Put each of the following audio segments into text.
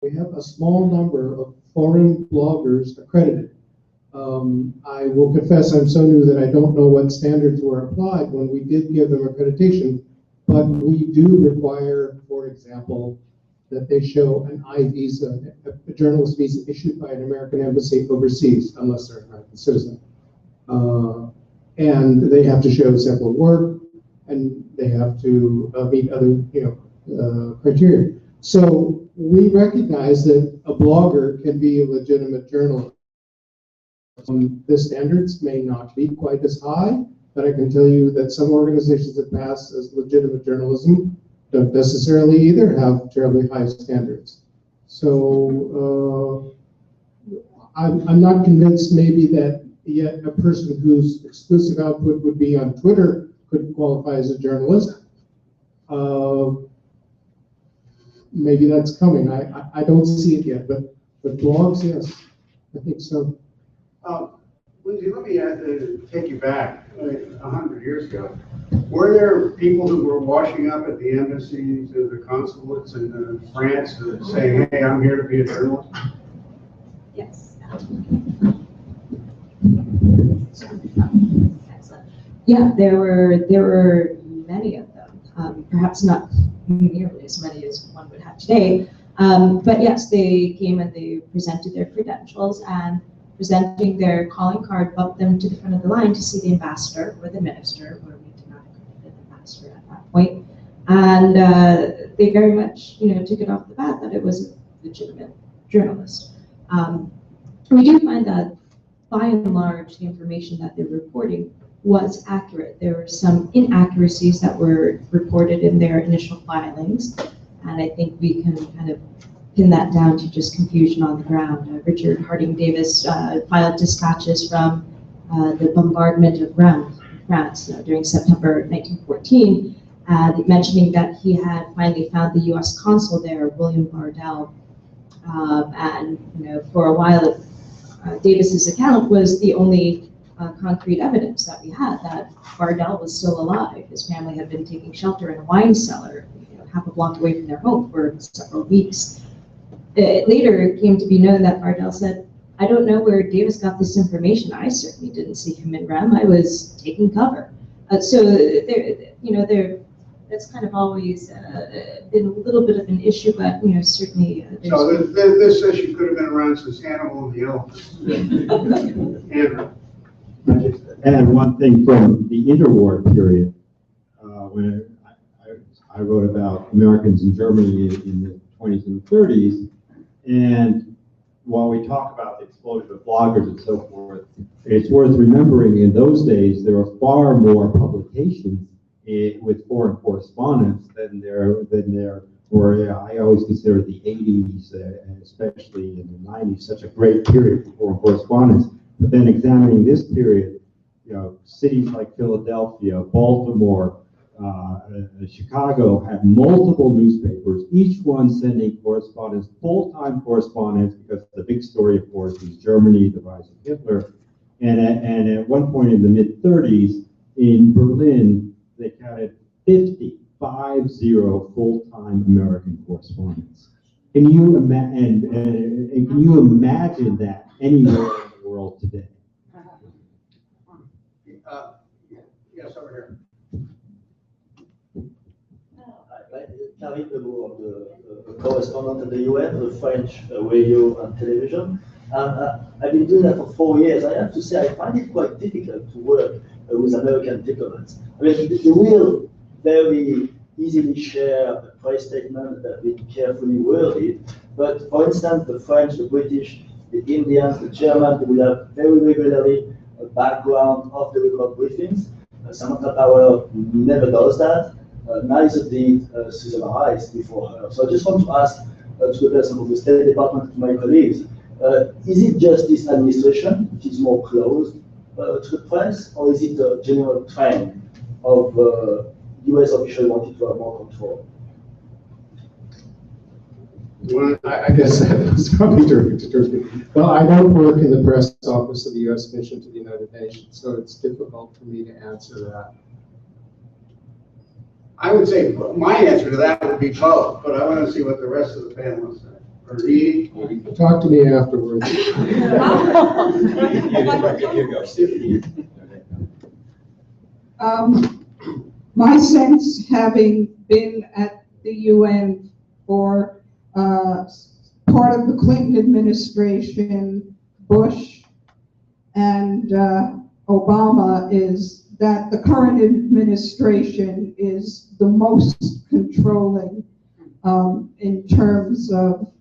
we have a small number of foreign bloggers accredited. I will confess I'm so new that I don't know what standards were applied when we did give them accreditation, but we do require, for example, that they show an I-visa, a journalist visa issued by an American embassy overseas, unless they're an American citizen. And they have to show several work, and they have to meet other, criteria. So we recognize that a blogger can be a legitimate journalist. The standards may not be quite as high, but I can tell you that some organizations that pass as legitimate journalism don't necessarily either have terribly high standards. So I'm not convinced maybe that yet a person whose exclusive output would be on Twitter could qualify as a journalist. Maybe that's coming. I don't see it yet, but blogs, yes, I think so. Lindsay, let me take you back 100 years ago. Were there people who were washing up at the embassies or the consulates in France saying, hey, I'm here to be a journalist? Yes. Excellent. Yeah, there were many of them. Perhaps not nearly as many as one would have today. But yes, they came and they presented their credentials, and presenting their calling card bumped them to the front of the line to see the ambassador or the minister, where we did not accredit an ambassador at that point. And they very much, took it off the bat that it was a legitimate journalist. We do find that, by and large, the information that they're reporting was accurate. There were some inaccuracies that were reported in their initial filings, and I think we can kind of pin that down to just confusion on the ground. Richard Harding Davis filed dispatches from the bombardment of France during September 1914, mentioning that he had finally found the U.S. consul there, William Bardell, and for a while, Davis's account was the only concrete evidence that we had that Bardell was still alive. His family had been taking shelter in a wine cellar, half a block away from their home for several weeks. It later came to be known that Bardell said, I don't know where Davis got this information. I certainly didn't see him in Rem. I was taking cover. So that's kind of always been a little bit of an issue, but certainly. So this issue could have been around since Hannibal and the Elephant. Andrew. And one thing from the interwar period, when I wrote about Americans in Germany in the 20s and 30s, and while we talk about the explosion of bloggers and so forth, it's worth remembering in those days there were far more publications with foreign correspondence than there were. I always consider the 80s, especially in the 90s, such a great period for foreign correspondence. But then examining this period, cities like Philadelphia, Baltimore, Chicago had multiple newspapers, each one sending correspondence, full-time correspondence, because the big story, of course, was Germany, the rise of Hitler. And at one point in the mid-30s, in Berlin, they counted 50 full-time American correspondents. Can you imagine that anywhere in the world today? Yes, over here. Karim Lebourg, the correspondent at the UN, the French radio and television. I've been doing that for 4 years. I have to say, I find it quite difficult to work with American diplomats. I mean, they will very easily share a press statement that they carefully worded. But for instance, the French, the British, the Indians, the Germans, they will have very regularly a background of the record briefings. Samantha Power never does that. Neither did Susan Rice before her. So I just want to ask to the person of the State Department, to my colleagues, is it just this administration which is more closed to the press, or is it a general trend of US officials wanting to have more control? Well, I guess that's probably directed towards me. Well, I don't work in the press office of the U.S. mission to the United Nations, so it's difficult for me to answer that. I would say my answer to that would be both, but I want to see what the rest of the panelists say. or Edie? Talk to me afterwards. My sense, having been at the UN for part of the Clinton administration, Bush, and Obama, is that the current administration is the most controlling in terms of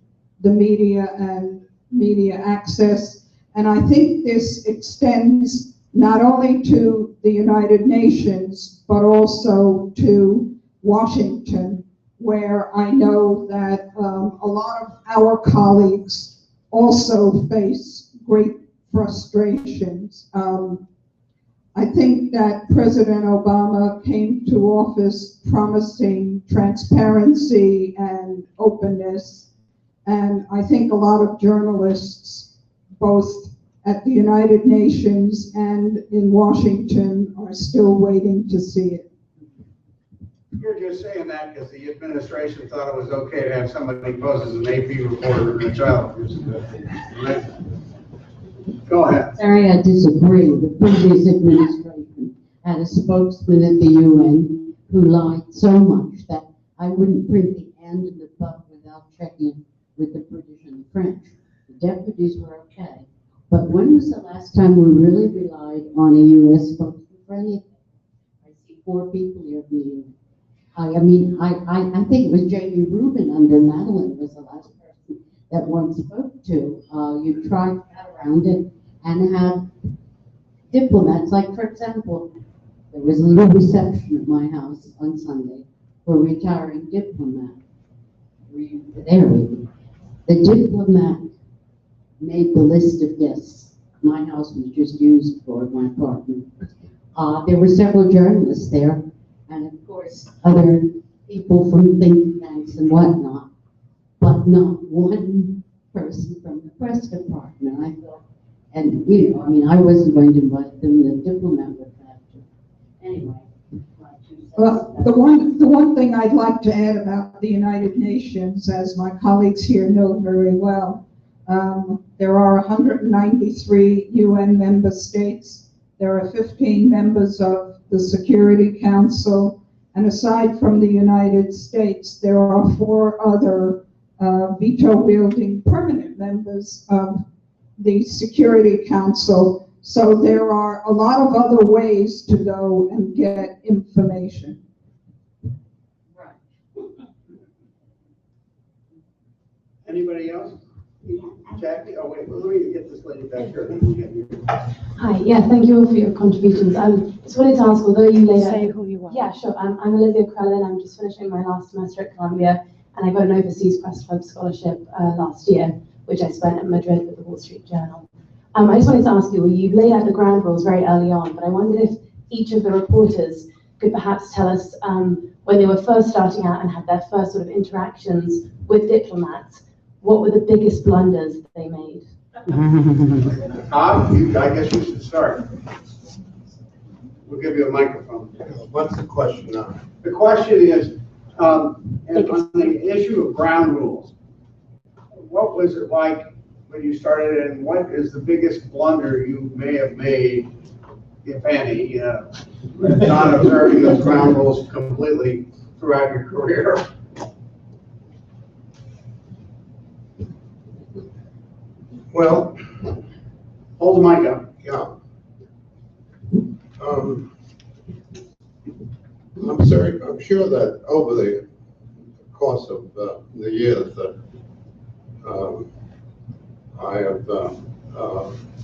the media and media access. And I think this extends not only to the United Nations, but also to Washington, where I know that a lot of our colleagues also face great frustrations. I think that President Obama came to office promising transparency and openness, and I think a lot of journalists, both at the United Nations and in Washington, are still waiting to see it. You're just saying that because the administration thought it was okay to have somebody pose as an AP reporter in a child abuse investigation. Go ahead. Sorry, I disagree. The previous administration had a spokesman at the UN who lied so much that I wouldn't print the and and the but without checking with the British and the French. The deputies were okay. But when was the last time we really relied on a US spokesman for anything? I see 4 people here from the UN. I think it was Jamie Rubin under Madeline was the last person that one spoke to. You try to get around it and have diplomats, like for example, there was a little reception at my house on Sunday for a retiring diplomat. We were there. The diplomat made the list of guests. My house was just used for my apartment. There were several journalists there, and of course, other people from think tanks and whatnot, but not one person from the press department. I thought, and I wasn't going to invite them, the diplomat would have to. Anyway. Well, the one thing I'd like to add about the United Nations, as my colleagues here know very well, there are 193 UN member states. There are 15 members of the Security Council, and aside from the United States, there are 4 other veto-wielding permanent members of the Security Council. So there are a lot of other ways to go and get information. Right. Anybody else? Jackie? Oh, wait, well, let me get this lady back here. Then we'll get you. Hi, yeah, thank you all for your contributions. Just wanted to ask, although you laid out... Say who you are. Yeah, sure. I'm Olivia Crellin. I'm just finishing my last semester at Columbia, and I got an overseas press club scholarship last year, which I spent at Madrid with the Wall Street Journal. I just wanted to ask you, you've laid out the ground rules very early on, but I wondered if each of the reporters could perhaps tell us when they were first starting out and had their first sort of interactions with diplomats, what were the biggest blunders they made? I guess you should start. We'll give you a microphone. What's the question now? The question is, on the issue of ground rules, what was it like when you started, and what is the biggest blunder you may have made, if any, not observing those ground rules completely throughout your career? Well, Hold the mic up. yeah. I'm sure that over the course of the years that I have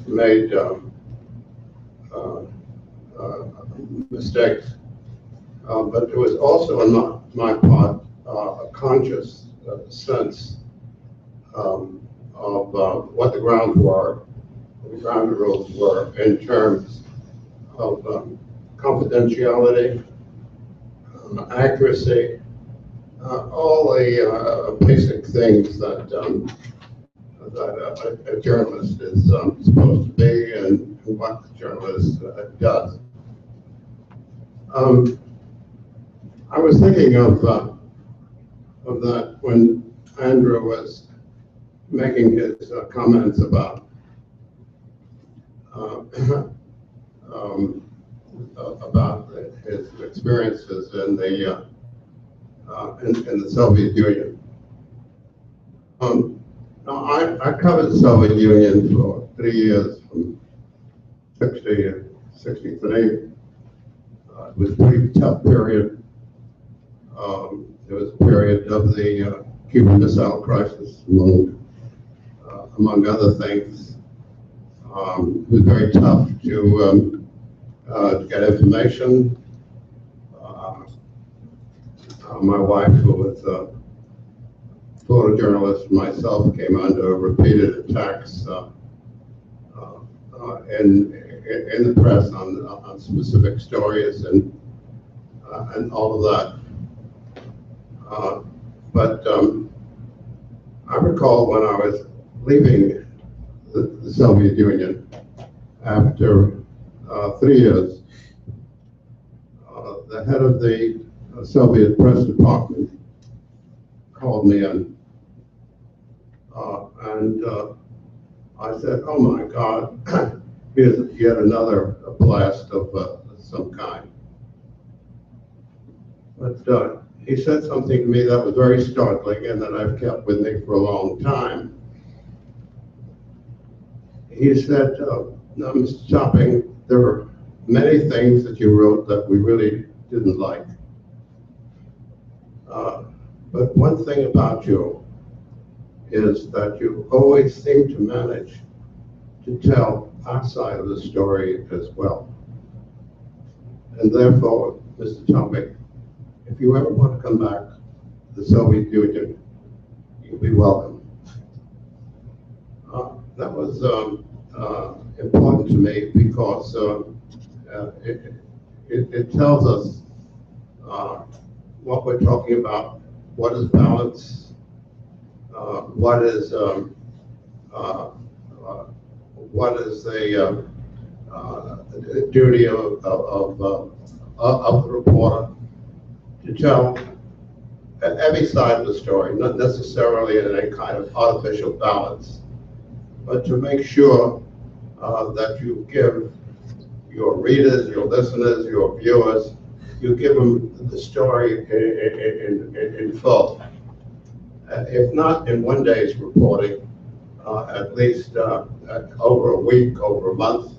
made mistakes, but it was also on my part a conscious sense of what the ground rules were in terms of confidentiality, accuracy, all the basic things that a journalist is supposed to be and what the journalist does. I was thinking of that when Andrew was making his comments about about his experiences in the Soviet Union. Now I covered the Soviet Union for 3 years, from 60 to 63. It was a pretty tough period. It was a period of the Cuban Missile Crisis, among other things. It was very tough to get information. My wife, who was a photojournalist, myself, came under repeated attacks in the press on specific stories and all of that. But I recall when I was leaving the Soviet Union after 3 years, the head of the Soviet press department called me in, and I said, "Oh my God, here's yet another blast of some kind." But he said something to me that was very startling and that I've kept with me for a long time. He said, "Now, Mr. Topping, there are many things that you wrote that we really didn't like. But one thing about you is that you always seem to manage to tell our side of the story as well. And therefore, Mr. Topping, if you ever want to come back to the Soviet Union, you'll be welcome." That was important to me because it tells us what we're talking about, what is balance, what is the duty of the reporter to tell every side of the story, not necessarily in any kind of artificial balance, but to make sure that you give your readers, your listeners, your viewers, you give them the story in full. If not in one day's reporting, at least over a week, over a month,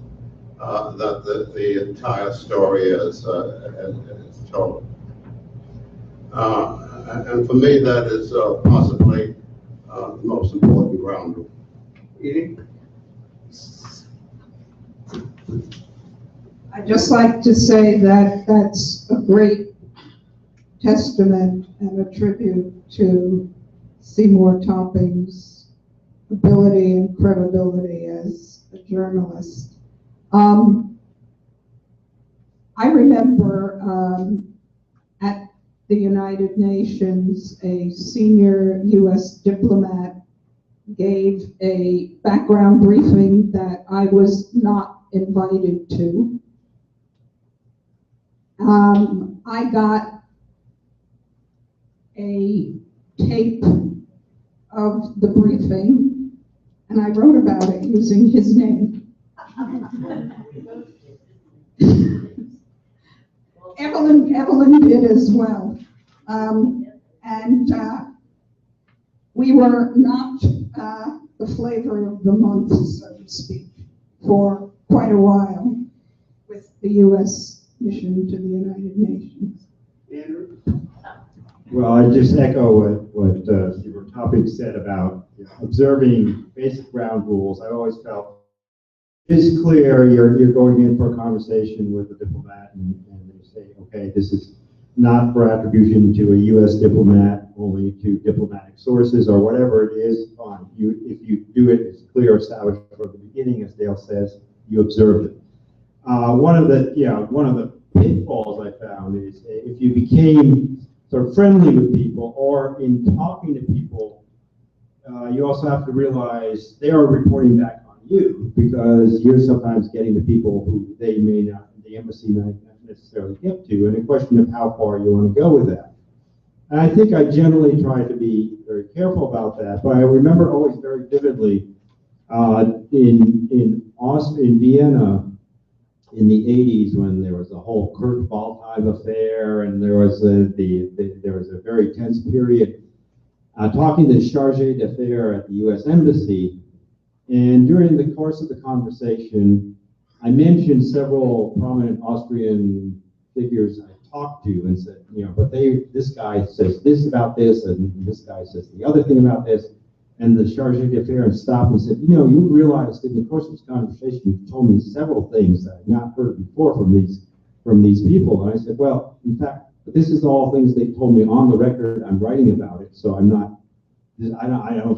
that the entire story is told. And for me, that is possibly the most important ground rule. Edie? I'd just like to say that that's a great testament and a tribute to Seymour Topping's ability and credibility as a journalist. I remember at the United Nations, a senior U.S. diplomat gave a background briefing that I was not invited to. I got a tape of the briefing, and I wrote about it using his name. Evelyn did as well. And we were not the flavor of the month, so to speak, for quite a while with the U.S. mission to the United Nations. Andrew? Well, I just echo what Seymour Topping said about observing basic ground rules. I always felt it's clear you're going in for a conversation with a diplomat and they say, okay, this is not for attribution to a U.S. diplomat, only to diplomatic sources or whatever it is. Fine. If you do it, it's clear, established from the beginning, as Dale says, you observed it. One of the pitfalls I found is if you became sort of friendly with people or in talking to people, you also have to realize they are reporting back on you because you're sometimes getting to people who they may not, the embassy might not necessarily get to, and a question of how far you want to go with that. And I think I generally try to be very careful about that, but I remember always very vividly in Vienna in the 80s when there was the whole Kurt Waldheim affair, and there was a very tense period talking to the charge d'affaires at the U.S. Embassy. And during the course of the conversation, I mentioned several prominent Austrian figures I talked to and said, but this guy says this about this, and this guy says the other thing about this. And the charge d'affaires stopped and said, you realize that in the course of this conversation, you've told me several things that I've not heard before from these people. And I said, well, in fact, this is all things they told me on the record. I'm writing about it, so I don't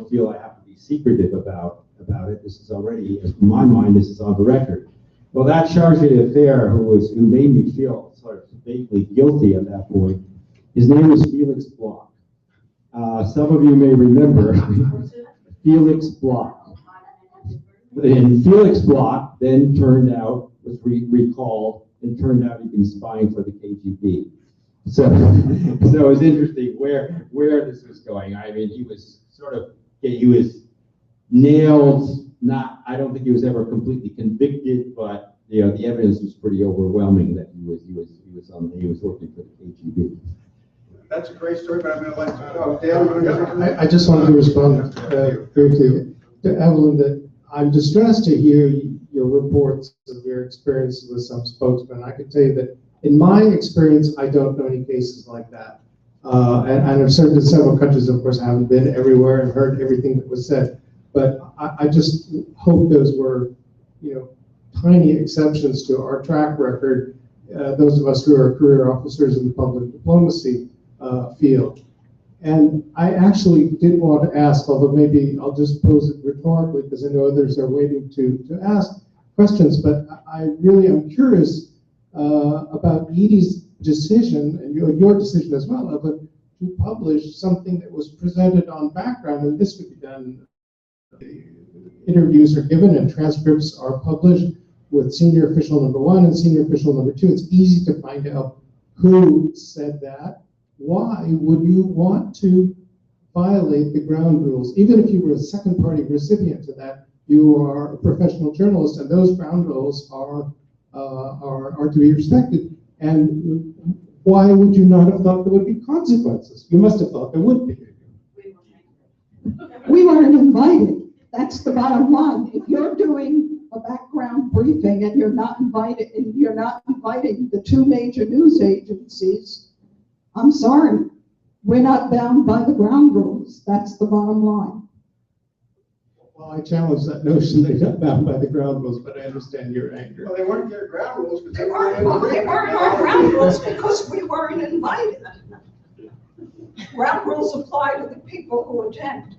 feel I have to be secretive about it. This is already, in my mind, this is on the record. Well, that charge d'affaires who made me feel sort of vaguely guilty at that point, his name was Felix Bloch. Some of you may remember Felix Bloch. And Felix Bloch then was recalled and turned out he'd been spying for the KGB. So it was interesting where this was going. I mean, he was nailed. I don't think he was ever completely convicted, but the evidence was pretty overwhelming that he was working for the KGB. That's a great story, but I'm going to let Dale. I just wanted to respond briefly to Evelyn that I'm distressed to hear your reports of your experiences with some spokesmen. I can tell you that in my experience, I don't know any cases like that. And I've served in several countries, of course. I haven't been everywhere and heard everything that was said. But I just hope those were, tiny exceptions to our track record, those of us who are career officers in the public diplomacy field. And I actually did want to ask, although maybe I'll just pose it rhetorically because I know others are waiting to ask questions, but I really am curious about Edie's decision, and your decision as well, Evan, to publish something that was presented on background, and this could be done. Interviews are given and transcripts are published with senior official number 1 and senior official number 2. It's easy to find out who said that. Why would you want to violate the ground rules? Even if you were a second party recipient to that, you are a professional journalist, and those ground rules are to be respected. And why would you not have thought there would be consequences? You must have thought there would be. We weren't invited. That's the bottom line. If you're doing a background briefing and you're not inviting the 2 major news agencies, I'm sorry, we're not bound by the ground rules. That's the bottom line. Well, I challenge that notion they're not bound by the ground rules, but I understand your anger. Well, they weren't their ground rules because They weren't our ground rules because we weren't invited. Ground rules apply to the people who attend.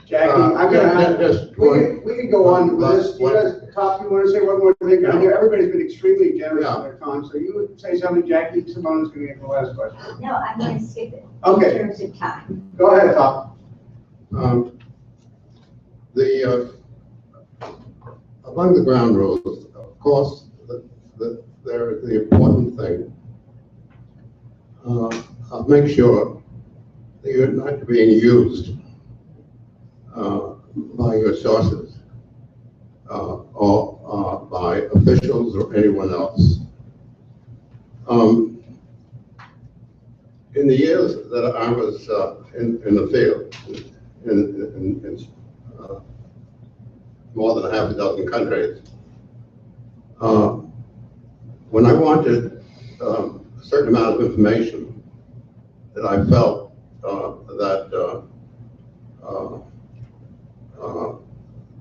Jackie, I'm going to we can go on with this. You guys, Top, you want to say one more thing? Yeah. Everybody's been extremely generous Yeah. with their time, so you would say something. Jackie Simone's going to get the last question. No, I'm going to skip it. Okay. In terms of time. Go ahead, Top. Among the ground rules, of course, the important thing, make sure that you're not being used by your sources or by officials or anyone else. In the years that I was in the field, in more than half a dozen countries, when I wanted a certain amount of information that I felt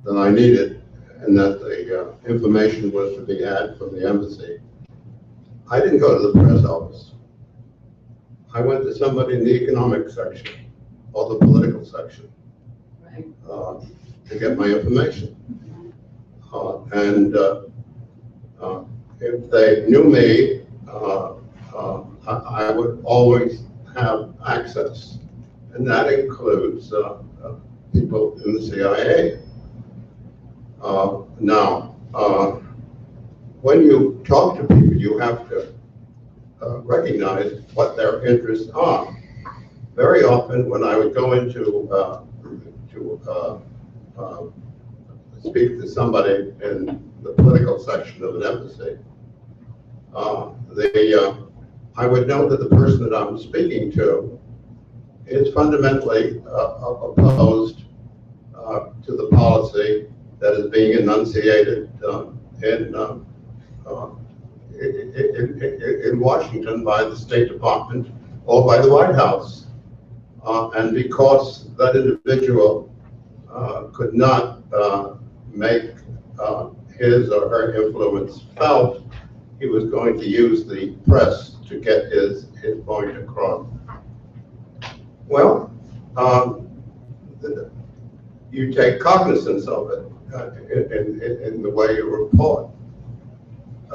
that I needed, and that the information was to be had from the embassy, I didn't go to the press office. I went to somebody in the economic section or the political section to get my information. If they knew me, I would always have access, and that includes people in the CIA. Now, when you talk to people, you have to recognize what their interests are. Very often, when I would go into speak to somebody in the political section of an embassy, I would know that the person that I'm speaking to is fundamentally opposed to the policy that is being enunciated in Washington by the State Department or by the White House. And because that individual could not make his or her influence felt, he was going to use the press to get his point across. Well, you take cognizance of it in the way you report.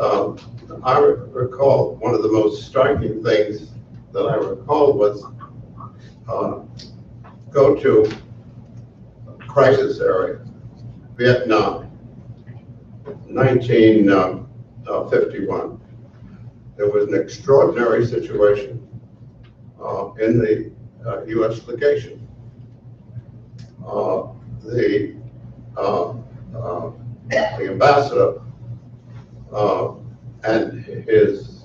I recall one of the most striking things that I recall was go to a crisis area, Vietnam, 1951. There was an extraordinary situation in the U.S. legation. The ambassador and his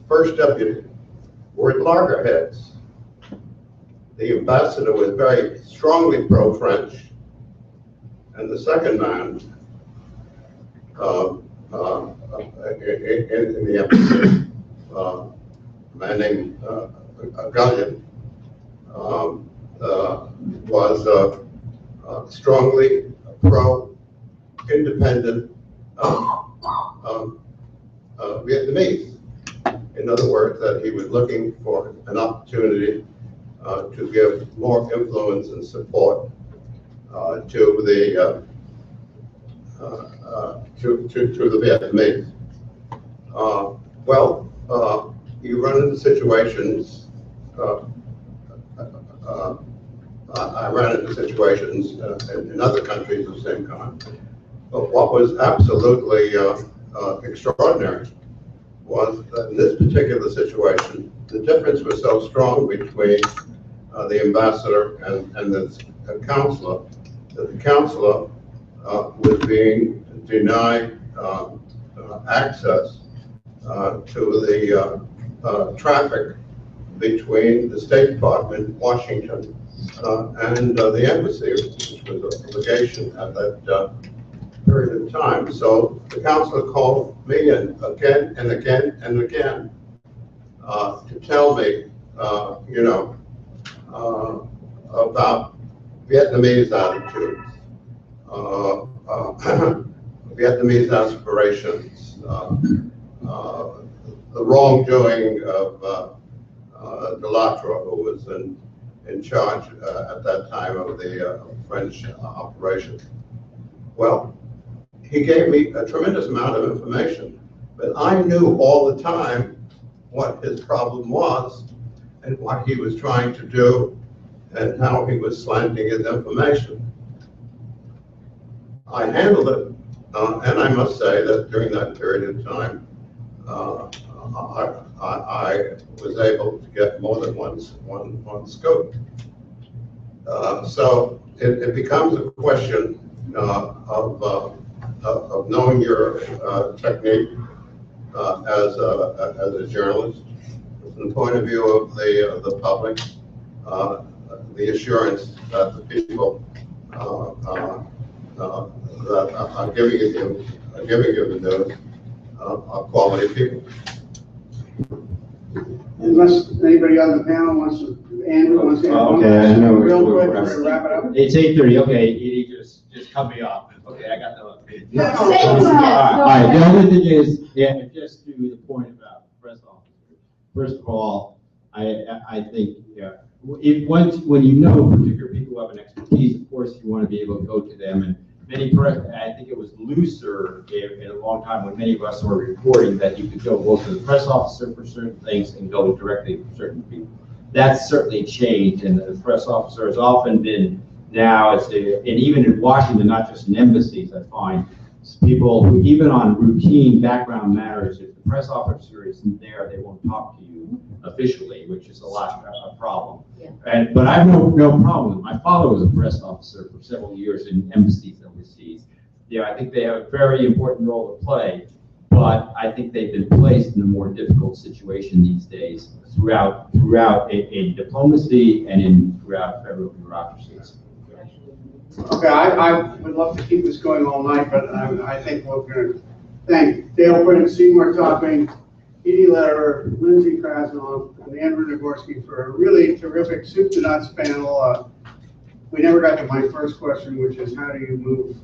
first deputy were at loggerheads. The ambassador was very strongly pro-French, and the second man in the embassy, a man named Gullion, was strongly pro-independent Vietnamese. In other words, that he was looking for an opportunity to give more influence and support to the Vietnamese. You run into situations. I ran into situations in other countries of the same kind. But what was absolutely extraordinary was that in this particular situation, the difference was so strong between the ambassador and the counselor that the counselor was being denied access to the traffic between the State Department, Washington, and the embassy, which was a legation at that period of time. So the counselor called me in again and again and again to tell me, about Vietnamese attitudes, Vietnamese aspirations, the wrongdoing of Delattre, who was in charge at that time of the French operation. Well, he gave me a tremendous amount of information, but I knew all the time what his problem was and what he was trying to do and how he was slanting his information. I handled it, and I must say that during that period of time, I was able to get more than one scoop. So it becomes a question of knowing your technique as a journalist, from the point of view of the public, the assurance that the people that are giving you the news are quality people. Unless anybody on the panel wants to, Andrew wants to. Okay, I know. Real quick, we're gonna wrap it up. It's 8:30, okay, Edie, just cut me off. Okay, I got no opinion. No. All right, the other thing is, just to the point about press officers. First of all, I think, when you know particular people who have an expertise, of course, you want to be able to go to them. And I think it was looser in a long time when many of us were reporting that you could go both to the press officer for certain things and go directly to certain people. That's certainly changed, and the press officer has often been now, and even in Washington, not just in embassies, I find people who, even on routine background matters, if the press officer isn't there, they won't talk to you officially, which is a problem. Yeah. But I have no problem. My father was a press officer for several years in embassies overseas. I think they have a very important role to play, but I think they've been placed in a more difficult situation these days throughout in diplomacy and throughout federal bureaucracies. Okay, I would love to keep this going all night, but I think we're going to thank Dale Quinn, Seymour Topping, Edie Lederer, Lindsay Krasnoff, and Andrew Nagorski for a really terrific soup to nuts panel. We never got to my first question, which is how do you move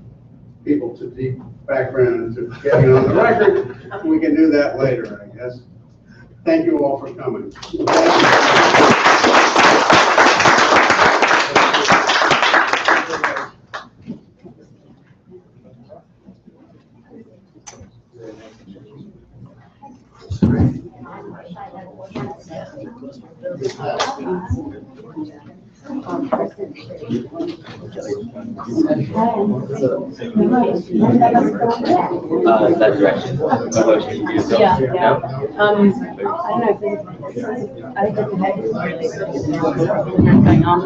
people to deep background to getting on the record? We can do that later, I guess. Thank you all for coming. That direction. Yeah. I don't know if I think the head is really going on.